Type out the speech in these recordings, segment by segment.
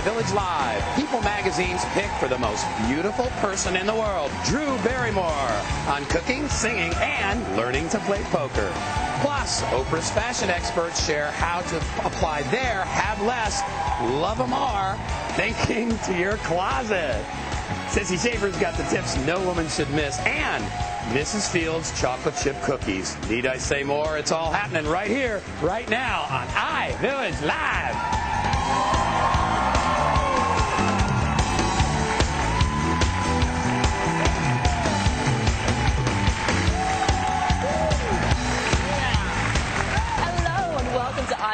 iVillage Live, People Magazine's pick for the most beautiful person in the world, Drew Barrymore, on cooking, singing, and learning to play poker. Plus, Oprah's fashion experts share how to apply their have less, love 'em more thinking to your closet. Sissy Schaefer's got the tips no woman should miss, and Mrs. Fields' chocolate chip cookies. Need I say more? It's all happening right here, right now on iVillage Live.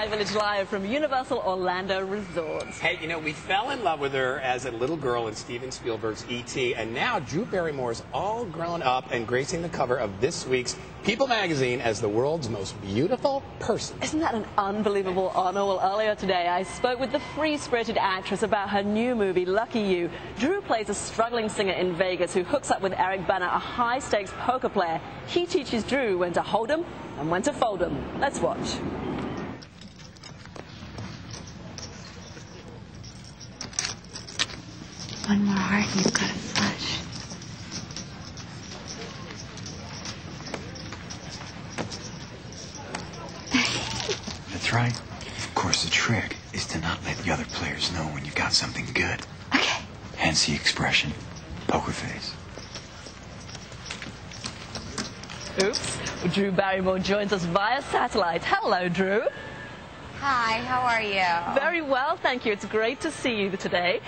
iVillage Live from Universal Orlando Resorts. Hey, you know, we fell in love with her as a little girl in Steven Spielberg's E.T., and now Drew Barrymore's all grown up and gracing the cover of this week's People magazine as the world's most beautiful person. Isn't that an unbelievable honor? Well, earlier today, I spoke with the free-spirited actress about her new movie, Lucky You. Drew plays a struggling singer in Vegas who hooks up with Eric Bana, a high-stakes poker player. He teaches Drew when to hold 'em and when to fold 'em. Let's watch. One more heart and you've got to flush. That's right. Of course, the trick is to not let the other players know when you've got something good. Okay. Hence the expression, poker face. Oops. Drew Barrymore joins us via satellite. Hello, Drew. Hi, how are you? Very well, thank you. It's great to see you today.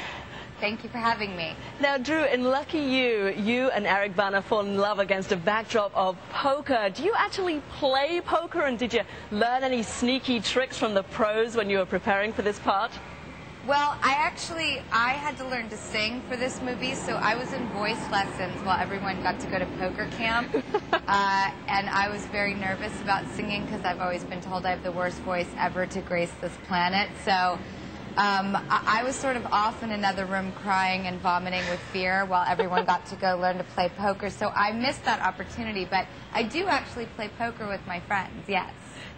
Thank you for having me. Now, Drew, in Lucky You, you and Eric Bana fall in love against a backdrop of poker. Do you actually play poker, and did you learn any sneaky tricks from the pros when you were preparing for this part? Well, I had to learn to sing for this movie, so I was in voice lessons while everyone got to go to poker camp. And I was very nervous about singing because I've always been told I have the worst voice ever to grace this planet. So I was sort of off in another room crying and vomiting with fear while everyone got to go learn to play poker. So I missed that opportunity, but I do actually play poker with my friends, yes.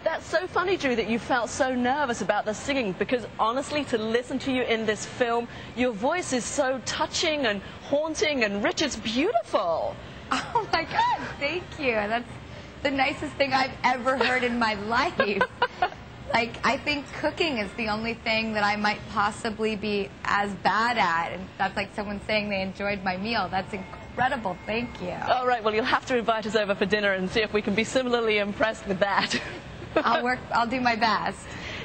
That's so funny, Drew, that you felt so nervous about the singing, because honestly, to listen to you in this film, your voice is so touching and haunting and rich. It's beautiful. Oh my God, thank you. That's the nicest thing I've ever heard in my life. Like, I think cooking is the only thing that I might possibly be as bad at. And that's like someone saying they enjoyed my meal. That's incredible. Thank you. All right, well, you'll have to invite us over for dinner and see if we can be similarly impressed with that. I'll do my best.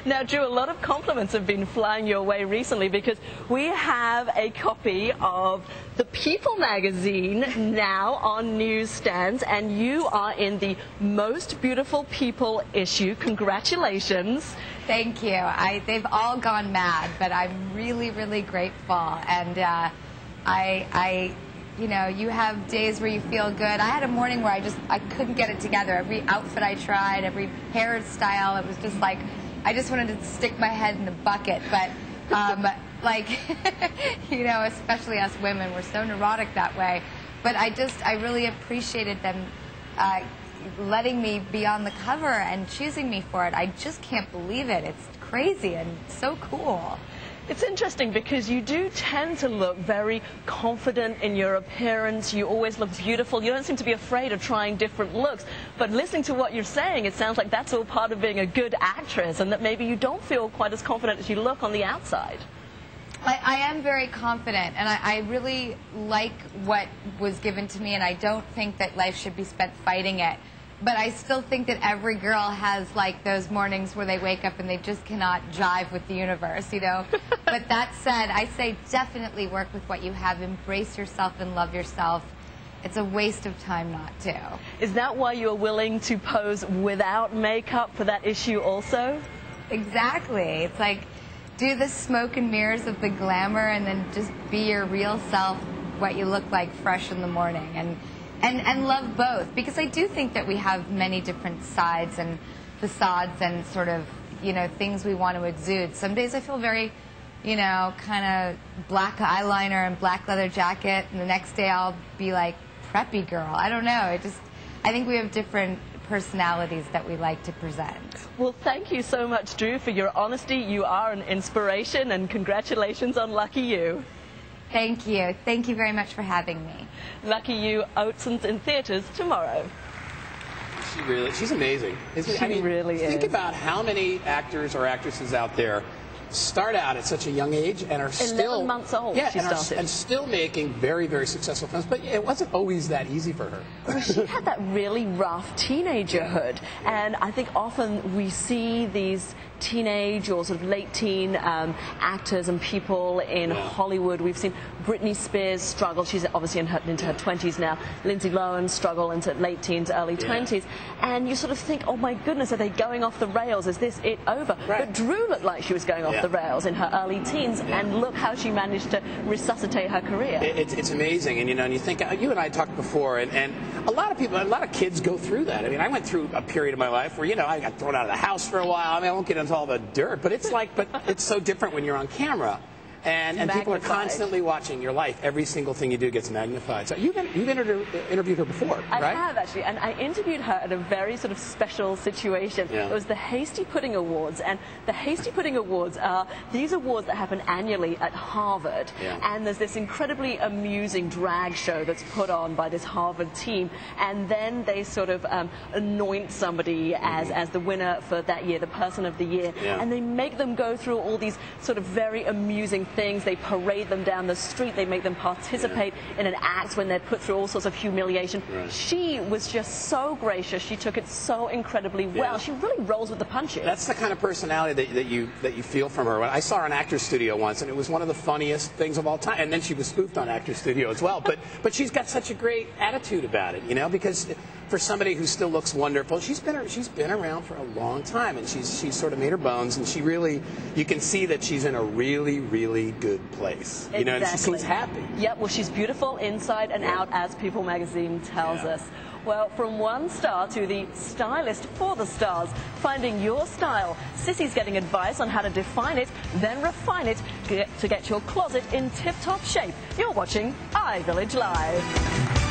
Now, Drew, a lot of compliments have been flying your way recently because we have a copy of the People magazine now on newsstands, and you are in the Most Beautiful People issue. Congratulations. Thank you. They've all gone mad, but I'm really, really grateful. And you know, you have days where you feel good. I had a morning where I couldn't get it together. Every outfit I tried, every hairstyle, it was just like, I just wanted to stick my head in the bucket. But like, you know, especially us women, we're so neurotic that way. But I really appreciated them letting me be on the cover and choosing me for it. I just can't believe it. It's crazy and so cool. It's interesting because you do tend to look very confident in your appearance. You always look beautiful. You don't seem to be afraid of trying different looks. But listening to what you're saying, it sounds like that's all part of being a good actress, and that maybe you don't feel quite as confident as you look on the outside. I am very confident, and I really like what was given to me, and I don't think that life should be spent fighting it. But I still think that every girl has, like, those mornings where they wake up and they just cannot jive with the universe, you know? But that said, I say definitely work with what you have. Embrace yourself and love yourself. It's a waste of time not to. Is that why you're willing to pose without makeup for that issue also? Exactly. It's like, do the smoke and mirrors of the glamour and then just be your real self, what you look like fresh in the morning. And love both, because I do think that we have many different sides and facades and sort of, you know, things we want to exude. Some days I feel very, you know, kind of black eyeliner and black leather jacket, and the next day I'll be like preppy girl. I don't know. I think we have different personalities that we like to present. Well, thank you so much, Drew, for your honesty. You are an inspiration, and congratulations on Lucky You. Thank you. Thank you very much for having me. Lucky You opens in theaters tomorrow. She's amazing. She really is. Think about how many actors or actresses out there start out at such a young age and are still 11 months old. Yeah, she started. and still making very, very successful films. But it wasn't always that easy for her. Well, she had that really rough teenagerhood, and I think often we see these teenage or sort of late teen actors and people in Hollywood. We've seen Britney Spears struggle. She's obviously into her 20s now. Lindsay Lohan struggle into late teens, early 20s. And you sort of think, oh my goodness, are they going off the rails? Is this it over? Right. But Drew looked like she was going off the rails in her early teens, and look how she managed to resuscitate her career. It's amazing, and and you think, you and I talked before, and a lot of people, a lot of kids go through that. I mean, I went through a period of my life where I got thrown out of the house for a while. I mean, I won't get into all the dirt, but it's so different when you're on camera. And people are constantly watching your life. Every single thing you do gets magnified. So you've interviewed her before, right? I have, actually, and I interviewed her at a very sort of special situation. Yeah. It was the Hasty Pudding Awards, and the Hasty Pudding Awards are these awards that happen annually at Harvard. Yeah. And there's this incredibly amusing drag show that's put on by this Harvard team, and then they sort of anoint somebody as the winner for that year, the person of the year, and they make them go through all these sort of very amusing things. They parade them down the street. They make them participate in an act when they're put through all sorts of humiliation. Right. She was just so gracious. She took it so incredibly well. She really rolls with the punches. That's the kind of personality that you feel from her. I saw her in Actors Studio once, and it was one of the funniest things of all time. And then she was spoofed on Actors Studio as well. But she's got such a great attitude about it, because for somebody who still looks wonderful, she's been around for a long time, and she's sort of made her bones, and she really, you can see that she's in a really, really good place. Exactly. And she seems happy. Yep, well, she's beautiful inside and out, as People magazine tells us. Well, from one star to the stylist for the stars, finding your style. Sissy's getting advice on how to define it, then refine it to get your closet in tip-top shape. You're watching iVillage Live.